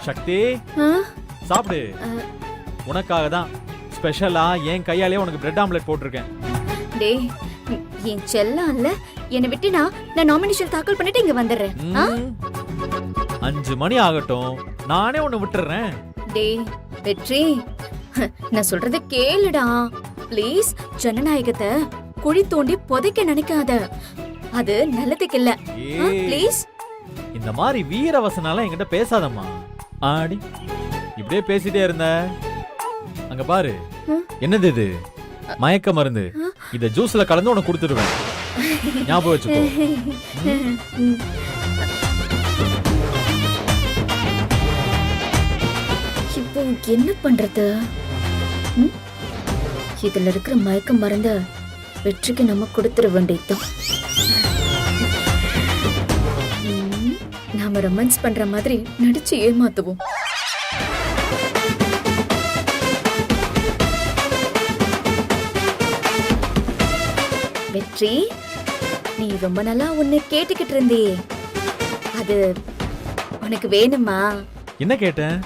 சக்தி சாப்பிடு. உனக்காக தான் ஸ்பெஷலா என் கையாலே உனக்கு பிரெட் ஆம்லெட் போட்டிருக்கேன். டேய் என் செல்லம்ல என்னை விட்டுனா நான் நாமினேஷன் தாக்கல் பண்ணிட்டு இங்க வந்துடுறேன். 5 மணி ஆகட்டும், நானே உன்னை விட்டுறேன். டேய் வெற்றி, நான் சொல்றத கேளுடா ப்ளீஸ். ஜனநாயகத்தை குழி தோண்டி புதைக்க நினைக்காத, அது நல்லதுக்கு இல்ல ப்ளீஸ். இந்த மாதிரி வீரவசனால என்கிட்ட பேசாதம்மா. ஆடி இப்படியே பேசிட்டே இருந்த. அங்க பாரு, என்னது இது? மயக்க மருந்து. இத ஜூஸ்ல கலந்து உனக்கு கொடுத்துடுவேன், ஞாபகம் வச்சுக்கோ. இப்போ என்ன பண்றது? இதுல இருக்கிற மயக்க மருந்த வெற்றிக்கு நம்ம கொடுத்துட வேண்டியதுதான். நாம ரொமான்ஸ் பண்ற மாதிரி நடிச்சு ஏமாத்துவோம். வெற்றி, நீ ரொம்ப நாளா உன்னை கேட்டுக்கிட்டு இருந்தியே, அது உனக்கு வேணுமா? என்ன கேட்டேன்?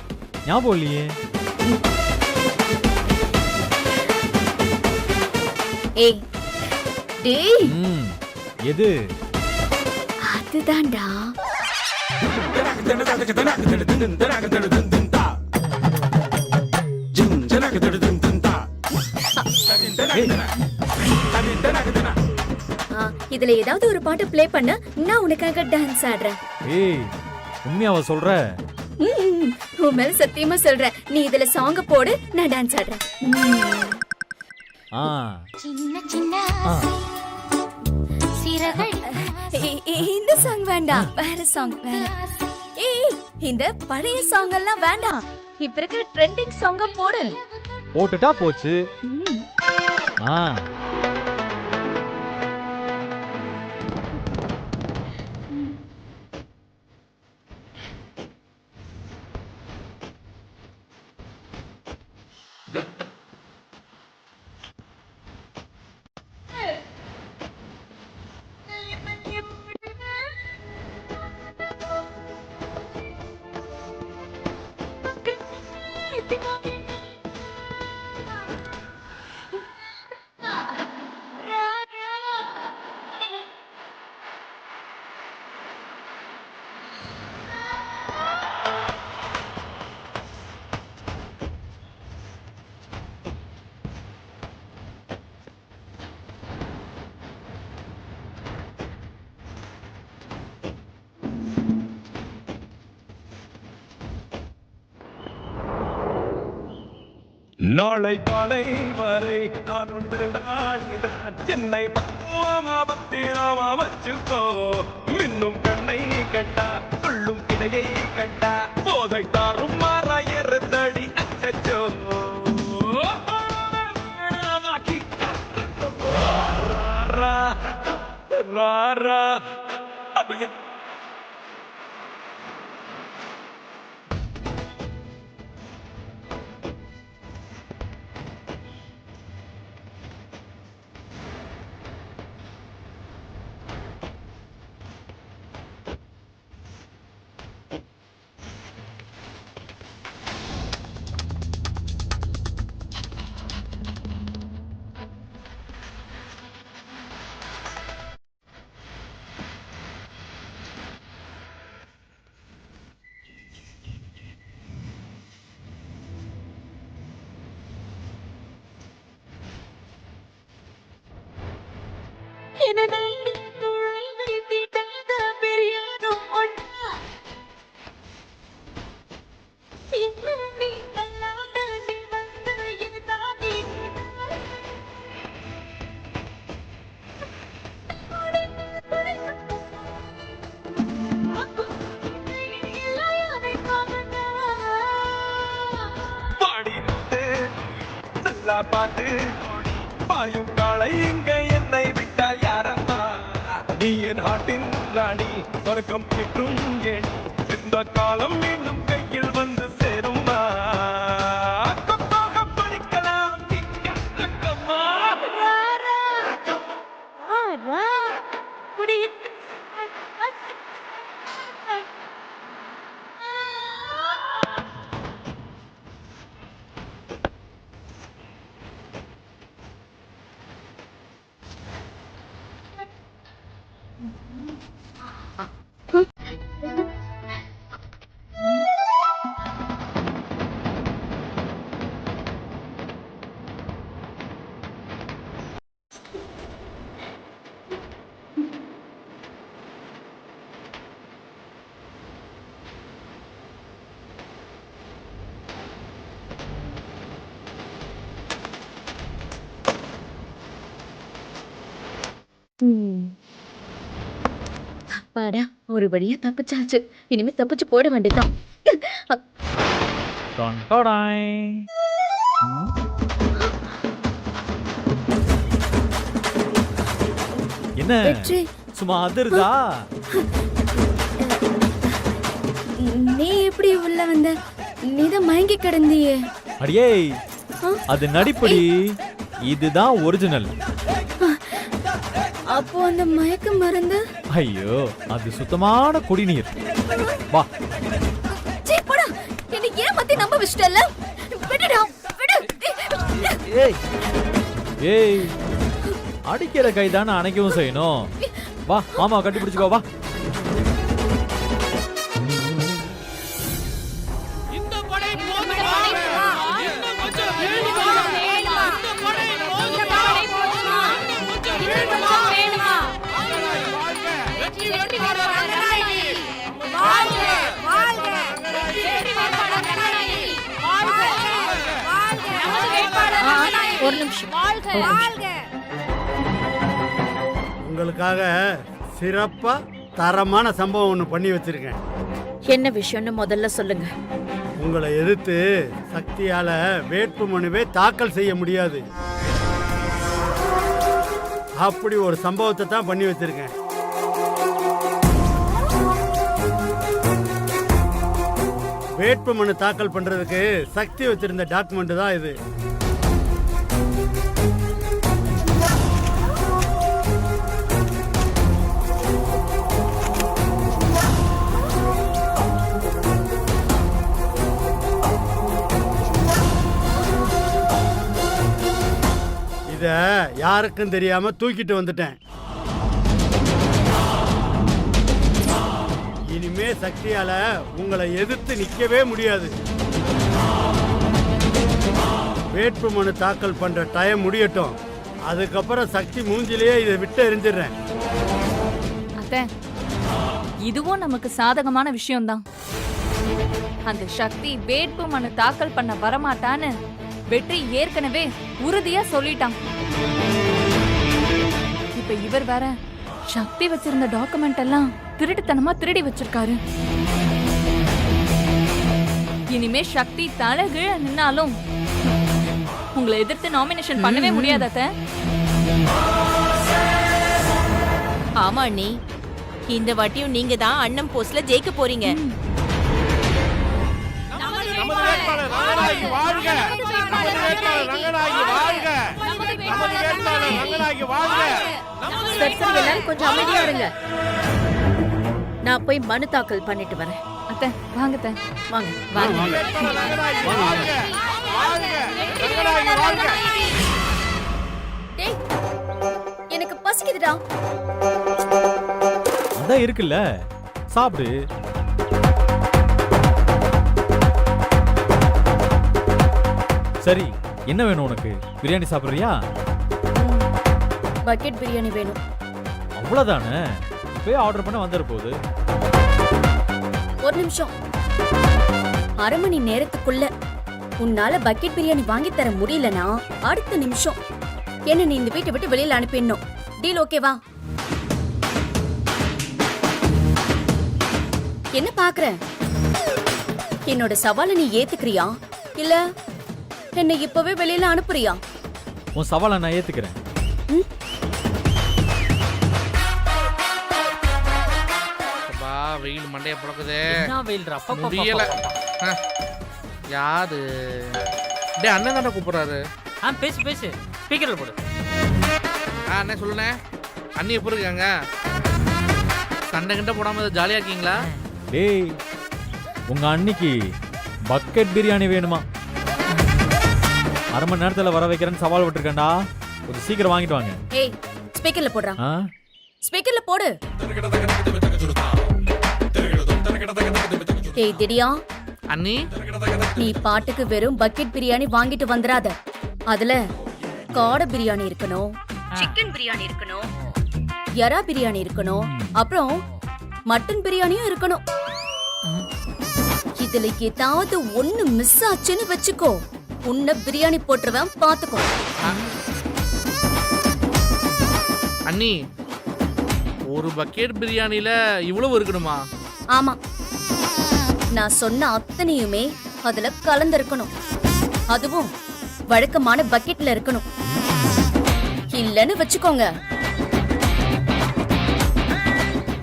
ஞாபகம் இல்லையே. ஏய் டேய், எது? அதுதான்டா. இதுல ஏதாவது ஒரு பாட்டு ப்ளே பண்ண, நான் உனக்காக டான்ஸ் ஆடுறேன். ஏய் உண்மையாவா சொல்ற? உன் மேல சத்தியமா சொல்றேன். நீ இதுல சாங்க போடு, நான் டான்ஸ் ஆடுறேன். சின்ன சின்ன இந்த சாங் வேண்டாம், வேற சாங் வேற. ஏய் இந்த பழைய சாங் எல்லாம் வேண்டாம், இப்ப இருக்கிற ட்ரெண்டிங் சாங்க போடு. போட்டுட்டா போச்சு. நாளை காலை வரை நான் சென்னை பத்திராமா வச்சுக்கோ. மின்னும் கண்ணை கட்டா சொல்லும் கிளையை கட்டா போதை தாரும் மாறாயறு தடி அச்சோ. பாட்டு பாயும் காலை இங்க என்னை விட்டால் யாரம்மா? நீ என் ஹாட்டின் ராணி, சொர்க்கம் கிட்டும் ஏணி, இந்த காலம் மீண்டும் கையில் வந்து சேருமா? படிக்கலாம் பாடா ஒரு வழியா தப்பிச்சாச்சு. இனிமே தப்பிச்சு போட வேண்டியதான். டான் டாடாய். என்ன வெற்றி, சும்மா அதிருதா? நீ எப்படி உள்ள வந்த? நீதான் மயங்கி கிடந்தியே. அடியே, அது நடிப்புடி, இதுதான் ஒரிஜினல். அப்போ அந்த மயக்க மருந்து? ஐயோ, அது சுத்தமான குடிநீர். வா. சீ போடா, என்ன ஏமாத்தி நம்ப வச்சிட்டல. விடுடா, விடு. ஏய் ஏய், அடிக்கிற கைதானே அணைக்கவும் செய்யணும். வா மாமா, கட்டி பிடிச்சுக்கோ. வா. ஒரு நிமிஷம். உங்களுக்காக சிறப்பா தரமான சம்பவம் ஒன்று பண்ணி வச்சிருக்கேன். என்ன விஷயம்னு முதல்ல சொல்லுங்க. உங்களை எதிர்த்து சக்தியால வேட்புமனுவே தாக்கல் செய்ய முடியாது. அப்படி ஒரு சம்பவத்தை தான் பண்ணி வச்சிருக்கேன். வேட்புமனு தாக்கல் பண்றதுக்கு சக்தி வச்சிருந்த டாக்குமெண்ட் தான் இது. இத யாருக்கும் தெரியாம தூக்கிட்டு வந்துட்டேன். இனிமே சக்தியால உங்களை எதிர்த்து நிக்கவே முடியாது. வேட்புமனு தாக்கல் பண்ற டைம் முடியட்டும். அதுக்கப்புறம் சக்தி மூஞ்சிலேயே இதை விட்டு எரிஞ்சிடுறேன். அத்தை, இதுவும் நமக்கு சாதகமான விஷயம்தான். அந்த சக்தி வேட்பு மனு தாக்கல் பண்ண வரமாட்டான்னு வெற்றி ஏற்கனவே உறுதியா சொல்லிட்டான். இப்ப இவர் வேற சக்தி வச்சிருந்த டாக்குமெண்ட் எல்லாம் திருட்டுத்தனமா திருடி வச்சிருக்காரு. இனிமே சக்தி தலைகீழ நின்னாலும் உங்களை எதிர்த்து நாமினேஷன் பண்ணவே முடியாது அத்தை. ஆமா அண்ணி, இந்த வாட்டியும் நீங்க தான் அண்ணன் போஸ்ட்ல ஜெயிக்க போறீங்க. கொஞ்சம் அமைதியா இருங்க. நான் போய் மனு தாக்கல் பண்ணிட்டு வரேன். அத்தை வாங்க அத்தை. வாங்க வாங்க. டேய், எனக்கு பசிக்குதுடா. அதான் இருக்குல்ல, சாப்பிடு. சரி, என்ன வேணும் உனக்கு? பிரியாணி சாப்பிடுறியா? பக்கெட் பிரியாணி வேணும். அவ்வளவுதானே, இப்பயே ஆர்டர் பண்ண வந்துட போகுது. ஒரு நிமிஷம். அரை மணி நேரத்துக்குள்ள உன்னால பக்கெட் பிரியாணி வாங்கி தர முடியலனா அடுத்த நிமிஷம் என்ன நீ இந்த வீட்டை விட்டு வெளியில அனுப்பிடணும். டீல் ஓகேவா? என்ன பாக்குற? என்னோட சவாலை நீ ஏத்துக்கிறியா இல்ல என்னை இப்பவே வெளியில அனுப்புறியா? உன் சவாலை நான் ஏத்துக்கிறேன். வெயில் மண்டைய புழக்குது. என்ன வெயில்ரா? முடியல. யாரு? டேய், அண்ணன் தானே கூப்பிடுறாரு. பேசு பேசு, ஸ்பீக்கர்ல போடு. அண்ணே சொல்லுண்ணே. அண்ணி எப்படி இருக்காங்க? சண்டை கிட்ட போடாம ஜாலியா இருக்கீங்களா? டேய், உங்க அன்னைக்கு பக்கெட் பிரியாணி வேணுமா? அரை மணி நேரத்துல வர வைக்கிறேன்னு சவால் விட்டுருக்கேன்டா. கொஞ்சம் சீக்கிரம் வாங்கிட்டு வாங்க. ஏய், ஸ்பீக்கர்ல போடுறா. ஸ்பீக்கர்ல போடு. ஏய் திடியா, அண்ணி நீ பாட்டுக்கு வெறும் பக்கெட் பிரியாணி வாங்கிட்டு வந்துடாத. அதுல காடை பிரியாணி இருக்கணும், சிக்கன் பிரியாணி இருக்கணும், எறா பிரியாணி இருக்கணும், அப்புறம் மட்டன் பிரியாணியும் இருக்கணும். இதுல ஏதாவது ஒண்ணு மிஸ் ஆச்சுன்னு வச்சுக்கோ, உன்னை பிரியாணி போட்டுருவேன் பாத்துக்கோ. அண்ணி ஒரு பக்கெட் பிரியாணில இவ்வளவு இருக்கணுமா? ஆமா, நான் சொன்ன அத்தனையுமே அதுல கலந்திருக்கணும். அதுவும் வழக்கமான பக்கெட்ல இருக்கணும். இல்லன்னு வச்சுக்கோங்க,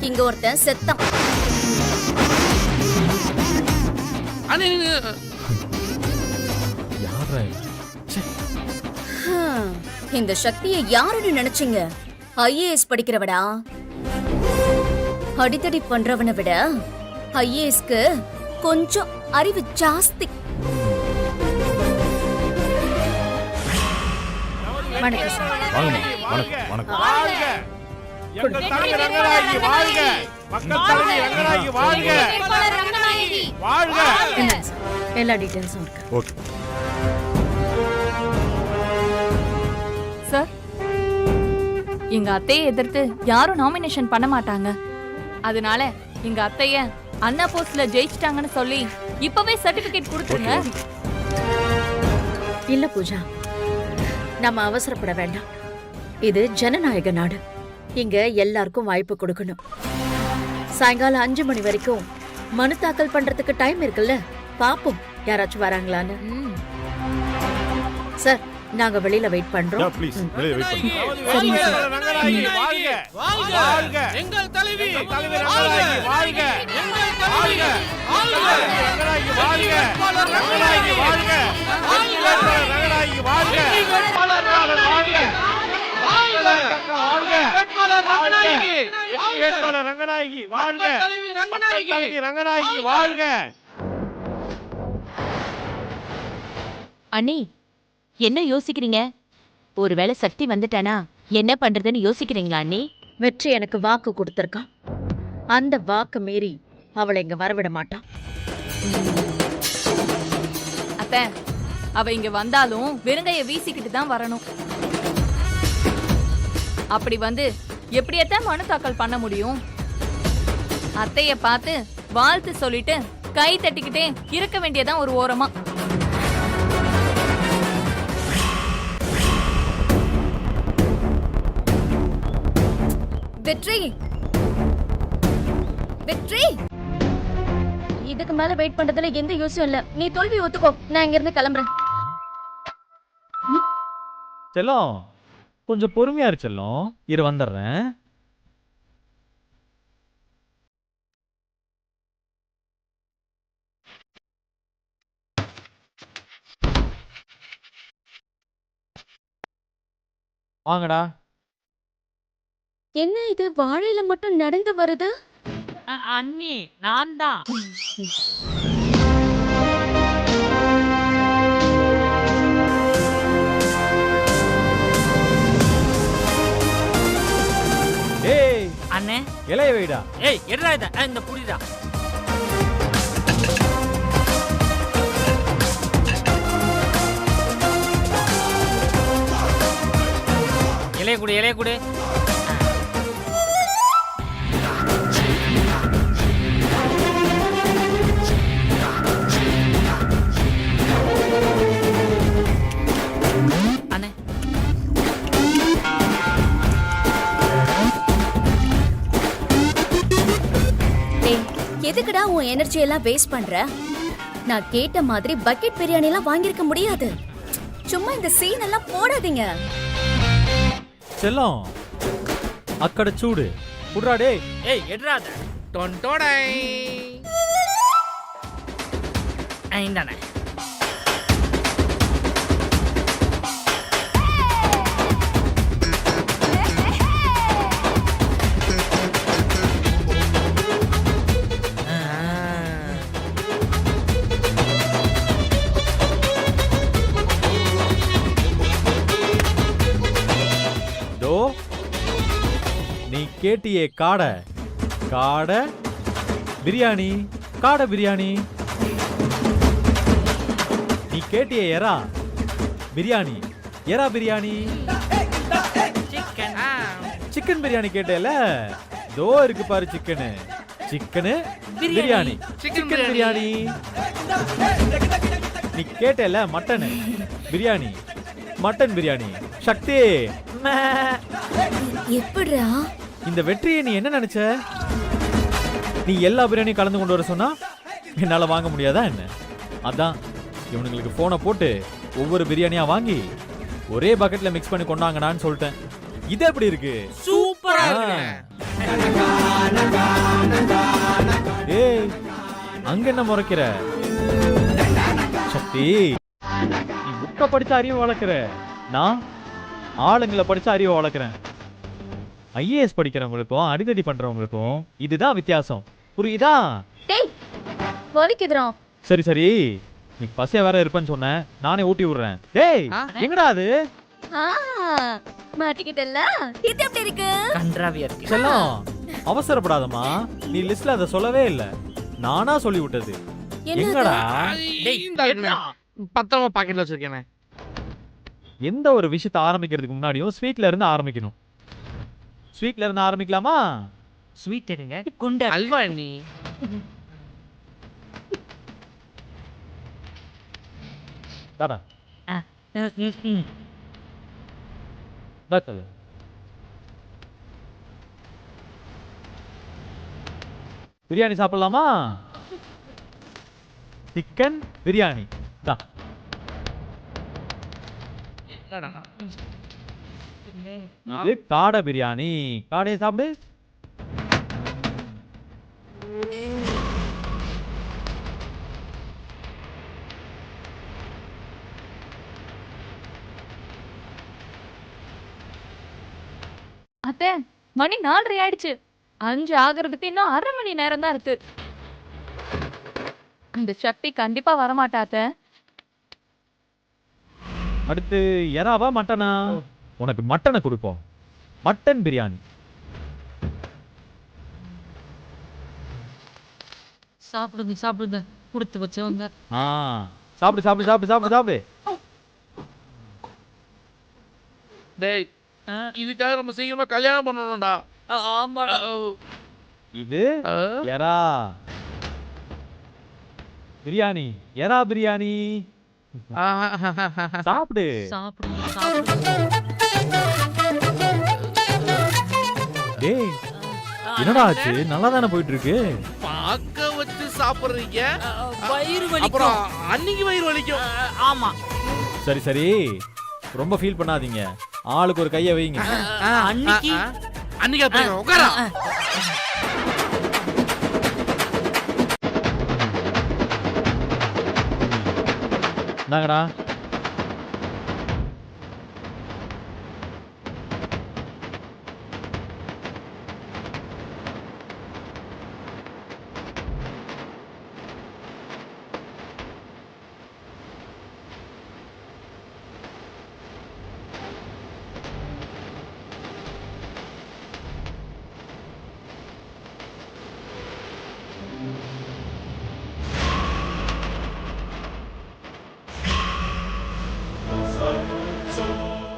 இங்க ஒருத்தன் செத்தான். அண்ணி யாரா இவன்? ச்சே. இந்த சக்தியை யாருன்னு நினைச்சீங்க? ஐஏஎஸ் படிக்கிறவடா. அடித்தடி பண்றவனை விட ஐஏஎஸ்க்கு கொஞ்சம் அறிவு ஜாஸ்தி. வணக்கம் சார். வாங்கம்மா. வணக்கம் வணக்கம். வாழ்க எங்கள் தலைவர் ரங்கநாயகி வாழ்க, மக்கள் தலைவி ரங்கநாயகி வாழ்க, வாழ்க. என்னங்க சார், எல்லா டீடைல்ஸும் இருக்கு. ஓகே. சார், எங்க அத்தையை எதிர்த்து யாரும் நாமினேஷன் பண்ண மாட்டாங்க. அதனால எங்க அத்தைய அண்ணா போஸ்ட்ல ஜெயிச்சிட்டாங்கன்னு சொல்லி இப்பவே சர்டிபிகேட் கொடுத்துருங்க. இல்ல பூஜா, நம்ம அவசரப்பட வேண்டாம். இது ஜனநாயக நாடு. இங்க எல்லாருக்கும் வாய்ப்பு கொடுக்கணும். சாயங்காலம் 5 மணி வரைக்கும் மனு தாக்கல் பண்றதுக்கு டைம் இருக்குல்ல, பாப்போம் யாராச்சும் வராங்களான்னு. சார், நாங்க வெளியில வெயிட் பண்றோம். ப்ளீஸ் வெளியே வெயிட் பண்ணுங்க. எங்கள் தலைவர் ரங்கநாயகி வாழ்க, வாழ்க. எங்கள் தலைவி தலைவர் ரங்கநாயகி வாழ்க, வாழ்க. ரங்கநாயகி வாழ்க, ரங்கநாயகி வாழ்க, ரங்கநாயகி வாழ்க, ரங்கநாயகி வாழ்க, ரங்கநாயகி வாழ்க. அண்ணி என்ன யோசிக்கிறீங்க? ஒருவேளை சக்தி வந்துட்டானா என்ன பண்றதுன்னு யோசிக்கிறீங்களா அண்ணி? வெற்றி எனக்கு வாக்கு கொடுத்திருக்கான். அந்த வாக்கு மீறி அவளை இங்க வரவிட மாட்டான். அத்தை, அவ இங்க வந்தாலும் வெறுங்கைய வீசிக்கிட்டு தான் வரணும். அப்படி வந்து எப்படியத்தான் மனு தாக்கல் பண்ண முடியும்? அத்தைய பார்த்து வாழ்த்து சொல்லிட்டு கை தட்டிக்கிட்டே இருக்க வேண்டியதான் ஒரு ஓரமா. வெற்றி, வெற்றி, இதுக்கு மேல வெயிட் பண்றதுல எந்த யூஸும் இல்ல. நீ தோல்வி ஒத்துக்கோ, நான் இங்க இருந்து கிளம்புறேன். செல்லம், கொஞ்சம் பொறுமையா இரு செல்லம். இரு வந்துடுறேன். வாங்கடா. என்ன இது, வாழையில மட்டும் நடந்து வருது? அண்ணி நான் தான். ஏய், அண்ணே, இலைய வைடா. ஏய் எடுறா இத. இந்த புடிடா. இலைய குடு, இலைய குடு. அண்ணே, ஏய், எதுக்குடா உன் எனர்ஜி எல்லாம் வேஸ்ட் பண்ற? நான் கேட்ட மாதிரி பக்கெட் பிரியாணி எல்லாம் வாங்கியிருக்க முடியாது. சும்மா இந்த சீன் எல்லாம் போடாதீங்க. செல்லம், அக்கட சூடு புட்றா டேய். ஏய் எடுறா இத. டொன்டோடை. இந்தானே. தோ, நீ கேட்டியே காடை காடை பிரியாணி காடை பிரியாணி. நீ கேட்டியே எறா பிரியாணி எறா பிரியாணி. சிக்கன் சிக்கன் பிரியாணி கேட்டேல, தோ இருக்கு பாரு chicken chicken biryani chicken biryani. நீ கேட்டேல மட்டன் பிரியாணி மட்டன் பிரியாணி. சக்தி எப்படிடா? இந்த வெற்றியை நீ என்ன நினைச்ச? நீ எல்லா பிரியாணியும் கலந்து கொண்டு வர சொன்னா என்னால வாங்க முடியாதா என்ன? அதான் இவனுங்களுக்கு போனை போட்டு ஒவ்வொரு பிரியாணியா வாங்கி ஒரே பக்கெட்ல மிக்ஸ் பண்ணி கொண்டாங்கடான்னு சொல்லிட்டேன். இது எப்படி இருக்கு? சூப்பரா ஆ. ஏய் அங்க என்ன முறைக்கிற? சக்தி நீ புக்க படிச்ச அறிவை வளர்க்கிற, நான் ஆளுங்களை படிச்ச அறிவை வளர்க்கிறேன். ஐஏஎஸ் படிக்கிறவங்களுக்கும் அடிதடி பண்றவங்களுக்கும் இதுதான் வித்தியாசம், புரியுதா? டேய் வலிக்குதுடா. சரி சரி, நீ பசியா வேற இருப்பேன்னு சொன்னேன், நானே ஊட்டி விடுறேன். டேய் எங்கடா அது? மாட்டிக்கிட்டல்ல, இது எப்படி இருக்கு? கன்றாவியா இருக்கு. செல்லம் அவசரப்படாதம்மா, நீ லிஸ்ட்ல அதை சொல்லவே இல்ல, நானா சொல்லி விட்டது. எங்கடா? பத்திரமா பாக்கெட்ல வச்சிருக்கேனே. எந்த ஒரு விஷயத்தை ஆரம்பிக்கிறதுக்கு முன்னாடியும் ஸ்வீட்ல இருந்து ஆரம்பிக்கணும். ஸ்வீட்ல இருந்து ஆரம்பிக்கலாமா? ஸ்வீட் எடுங்க. குண்டா அல்வா நீ. தாடா ம். தாத்தது. பிரியாணி சாப்பிடலாமா? சிக்கன் பிரியாணி தா. இது காடை பிரியாணி, காடையை சாப்பிடு. அத்தை மணி 4:30 ஆயிடுச்சு. 5 ஆகுறதுக்கு இன்னும் 1/2 மணி நேரம் தான் இருக்கு. இந்த சக்தி கண்டிப்பா வரமாட்டா அத்தை. அடுத்து எறாவா மட்டனா? உனக்கு மட்டனை கொடுப்போம், மட்டன் பிரியாணி. சாப்பிடுங்க சாப்பிடுங்க, கொடுத்து வச்சவங்க. ஆ சாப்பிடு சாப்பிடு சாப்பிடு சாப்பிடு சாப்பிடு. டேய் இதுக்காக நம்ம சீக்கிரமா கல்யாணம் பண்ணணும்டா. ஆமா. இது எறா பிரியாணி எறா பிரியாணி. சாப்பிடு சாப்பிடுங்க சாப்பிடுங்க. டேய் என்னடா ஆச்சு? நல்லா தானே போயிட்டு இருக்கு. பாக்க வச்சு சாப்பிடுறீங்க, வயிறு அப்புறம் வலிக்கும். அன்னைக்கு வயிறு வலிக்கும். ஆமா. சரி சரி, ரொம்ப ஃபீல் பண்ணாதீங்க, ஆளுக்கு ஒரு கையை வைங்க. அன்னைக்கு அன்னைக்கு அப்படி உட்காரா. இந்தாங்கடா.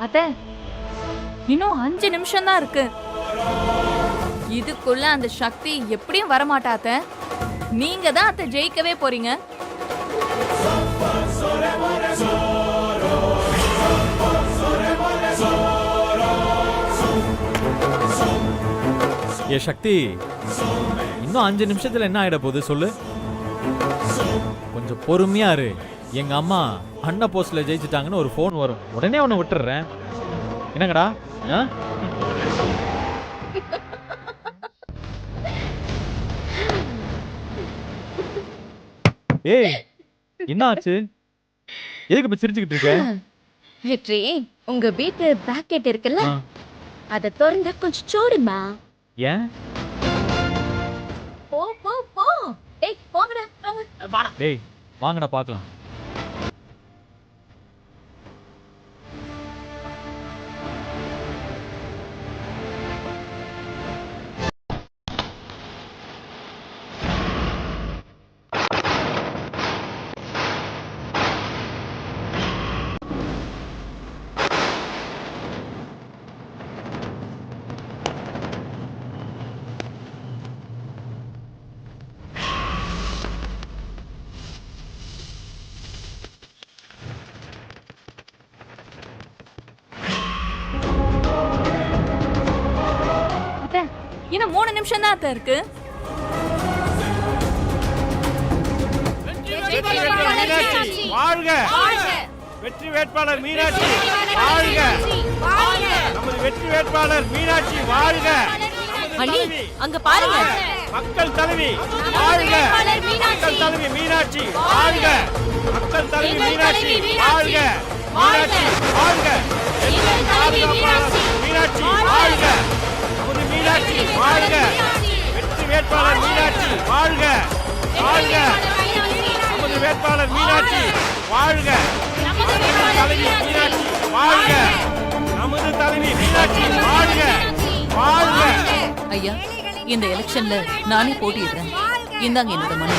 அத்தை இன்னும் 5 நிமிஷம் தான் இருக்கு. இதுக்குள்ள அந்த சக்தி எப்படியும் வரமாட்டா அத்தை. நீங்க தான் அத்தை ஜெயிக்கவே போறீங்க. ஏ சக்தி, இன்னும் 5 நிமிஷத்துல என்ன ஆயிட போகுது சொல்லு? கொஞ்சம் பொறுமையா இரு. எங்க அம்மா அண்ணா போஸ்ட்ல ஜெயிச்சிட்டாங்கன்னு ஒரு போன் வரும், உடனே அவனை விட்டுறேன். என்னங்கடா? ஆ? ஏய் என்ன ஆச்சு? எதுக்கு இப்ப சிரிச்சுக்கிட்டு இருக்க? வெற்றி, உங்க வீட்டு பாக்கெட் இருக்குல்ல, ஆ. அத திறந்தா கொஞ்சம் சோடுமா. ஏன்? போ போ போ. டேய் போங்கடா போங்க. டேய் வாங்கடா பார்க்கலாம். நிமிஷம் தான் அத்தை இருக்கு. மீனாட்சி வாழ்க! வெற்றி வேட்பாளர் மீனாட்சி வாழ்க! நமது வெற்றி வேட்பாளர் மீனாட்சி வாழ்க! அண்ணி அங்க பாருங்க. மக்கள் தலைவி வாழ்க! மக்கள் தலைவி மீனாட்சி வாழ்க! மக்கள் தலைவி மீனாட்சி வாழ்க! மீனாட்சி வாழ்க! எங்கள் பாதுகாப்பாளர் மீனாட்சி வாழ்க! நமது மீனாட்சி வாழ்க! வெற்றி வேட்பாளர் மீனாட்சி வாழ்க! வாழ்க! நமது வேட்பாளர் மீனாட்சி வாழ்க! நமது தலைவி மீனாட்சி வாழ்க! நமது தலைவி மீனாட்சி வாழ்க! வாழ்க! ஐயா இந்த எலெக்ஷன்ல நானே போட்டியிடுறேன். இந்தாங்க என்னோட மனு.